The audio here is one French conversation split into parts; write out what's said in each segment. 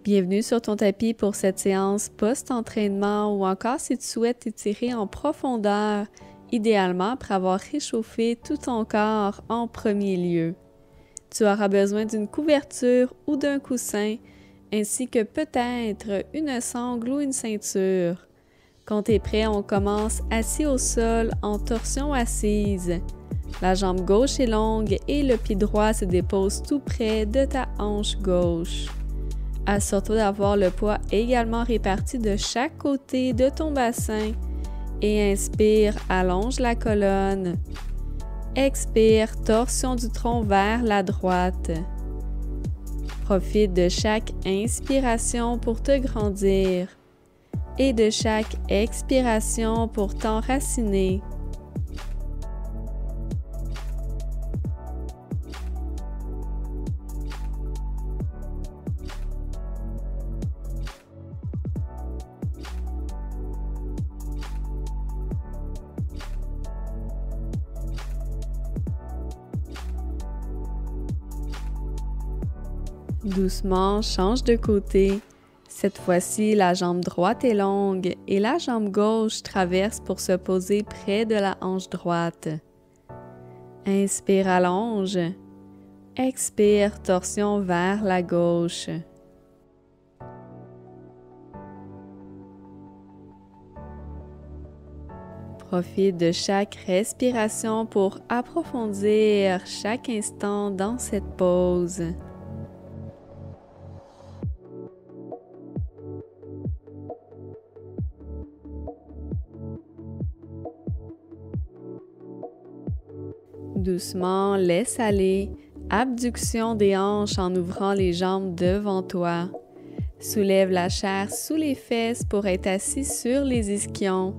Bienvenue sur ton tapis pour cette séance post-entraînement ou encore si tu souhaites t'étirer en profondeur, idéalement après avoir réchauffé tout ton corps en premier lieu. Tu auras besoin d'une couverture ou d'un coussin, ainsi que peut-être une sangle ou une ceinture. Quand tu es prêt, on commence assis au sol en torsion assise. La jambe gauche est longue et le pied droit se dépose tout près de ta hanche gauche. Assure-toi d'avoir le poids également réparti de chaque côté de ton bassin et inspire, allonge la colonne. Expire, torsion du tronc vers la droite. Profite de chaque inspiration pour te grandir et de chaque expiration pour t'enraciner. Doucement, change de côté. Cette fois-ci, la jambe droite est longue et la jambe gauche traverse pour se poser près de la hanche droite. Inspire, allonge. Expire, torsion vers la gauche. Profite de chaque respiration pour approfondir chaque instant dans cette pause. Doucement, laisse aller, abduction des hanches en ouvrant les jambes devant toi. Soulève la chair sous les fesses pour être assis sur les ischions.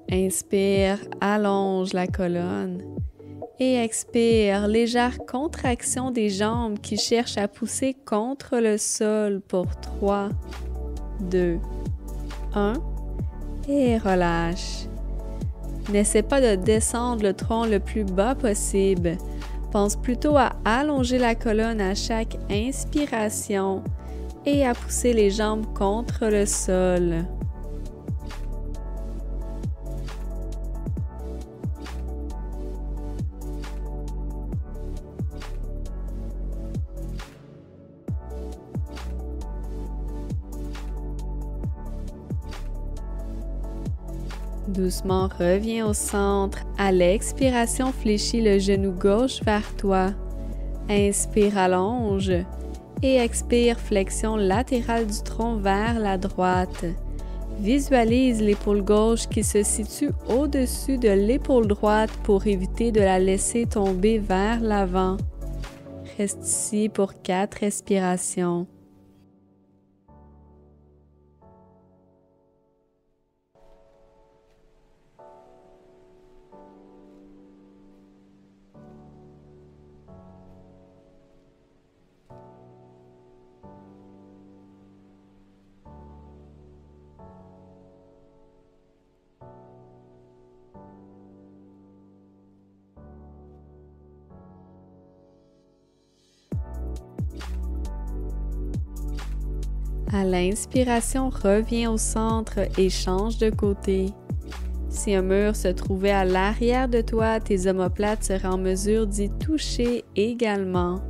Inspire, allonge la colonne. Et expire, légère contraction des jambes qui cherchent à pousser contre le sol pour 3, 2, 1 et relâche. N'essaie pas de descendre le tronc le plus bas possible. Pense plutôt à allonger la colonne à chaque inspiration et à pousser les jambes contre le sol. Doucement, reviens au centre. À l'expiration, fléchis le genou gauche vers toi. Inspire, allonge. Et expire, flexion latérale du tronc vers la droite. Visualise l'épaule gauche qui se situe au-dessus de l'épaule droite pour éviter de la laisser tomber vers l'avant. Reste ici pour 4 respirations. À l'inspiration, reviens au centre et change de côté. Si un mur se trouvait à l'arrière de toi, tes omoplates seraient en mesure d'y toucher également.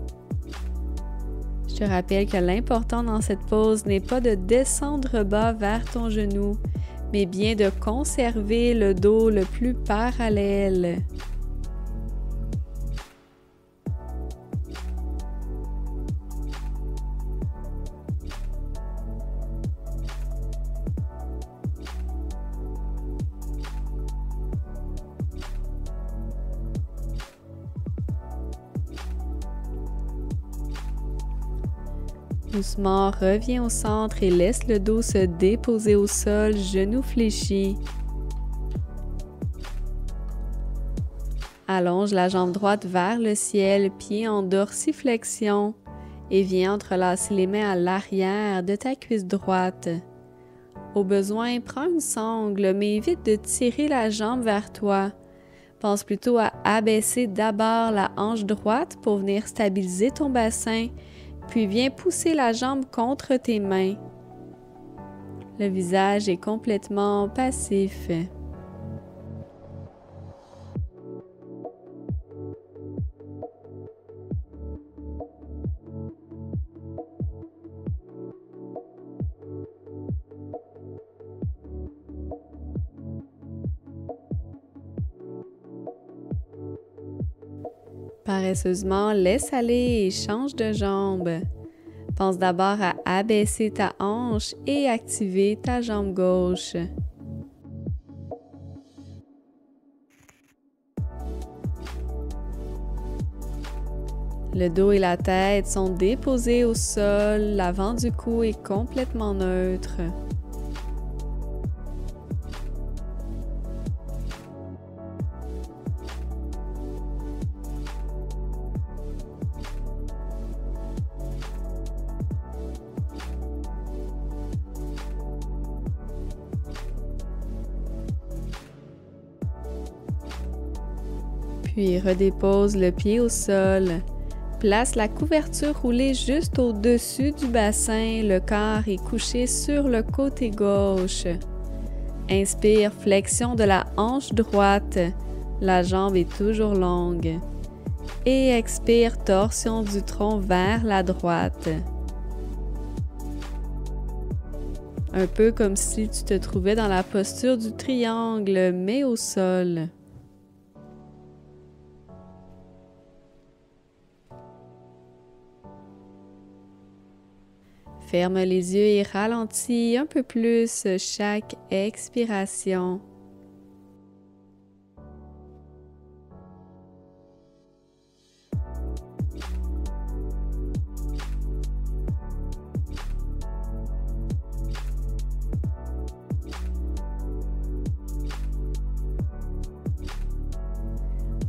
Je te rappelle que l'important dans cette pause n'est pas de descendre bas vers ton genou, mais bien de conserver le dos le plus parallèle. Doucement, reviens au centre et laisse le dos se déposer au sol, genoux fléchis. Allonge la jambe droite vers le ciel, pied en dorsiflexion et viens entrelacer les mains à l'arrière de ta cuisse droite. Au besoin, prends une sangle, mais évite de tirer la jambe vers toi. Pense plutôt à abaisser d'abord la hanche droite pour venir stabiliser ton bassin, Puis viens pousser la jambe contre tes mains. Le visage est complètement passif. Paresseusement, laisse aller et change de jambe. Pense d'abord à abaisser ta hanche et activer ta jambe gauche. Le dos et la tête sont déposés au sol, l'avant du cou est complètement neutre. Puis redépose le pied au sol. Place la couverture roulée juste au-dessus du bassin, le corps est couché sur le côté gauche. Inspire, flexion de la hanche droite, la jambe est toujours longue. Et expire, torsion du tronc vers la droite. Un peu comme si tu te trouvais dans la posture du triangle, mais au sol. Ferme les yeux et ralentis un peu plus chaque expiration.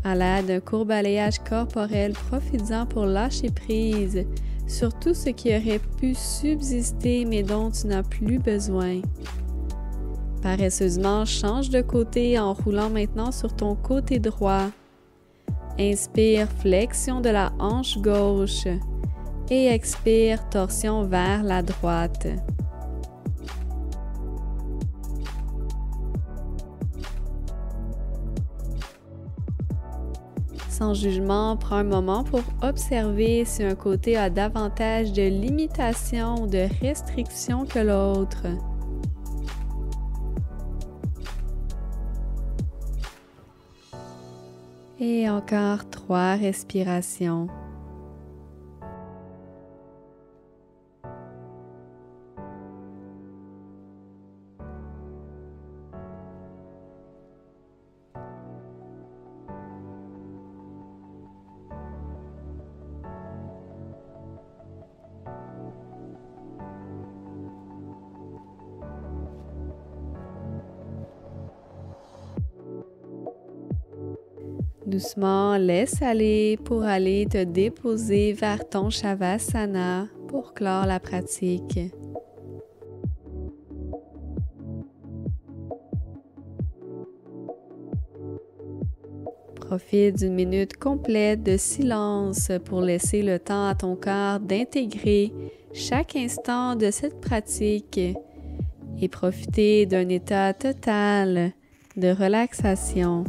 À l'aide d'un court balayage corporel, profites-en pour lâcher prise sur tout ce qui aurait pu subsister mais dont tu n'as plus besoin. Paresseusement, change de côté en roulant maintenant sur ton côté droit. Inspire, flexion de la hanche gauche et expire, torsion vers la droite. Sans jugement, prends un moment pour observer si un côté a davantage de limitations ou de restrictions que l'autre. Et encore 3 respirations. Doucement, laisse aller pour aller te déposer vers ton Shavasana pour clore la pratique. Profite d'une minute complète de silence pour laisser le temps à ton corps d'intégrer chaque instant de cette pratique et profiter d'un état total de relaxation.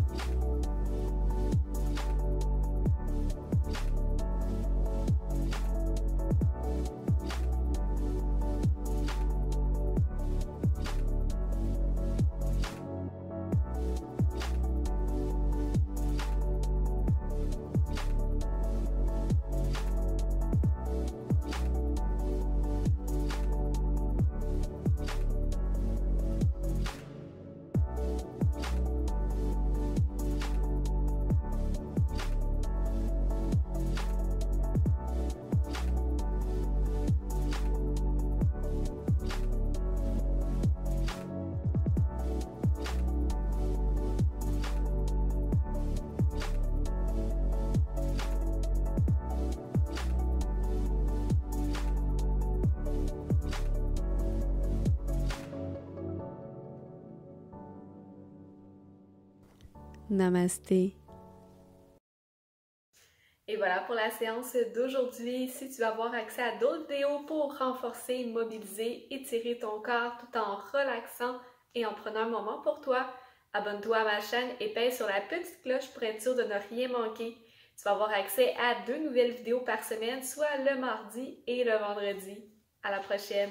Namasté. Et voilà pour la séance d'aujourd'hui. Si tu veux avoir accès à d'autres vidéos pour renforcer, mobiliser, étirer ton corps tout en relaxant et en prenant un moment pour toi, abonne-toi à ma chaîne et pèse sur la petite cloche pour être sûr de ne rien manquer. Tu vas avoir accès à 2 nouvelles vidéos par semaine, soit le mardi et le vendredi. À la prochaine!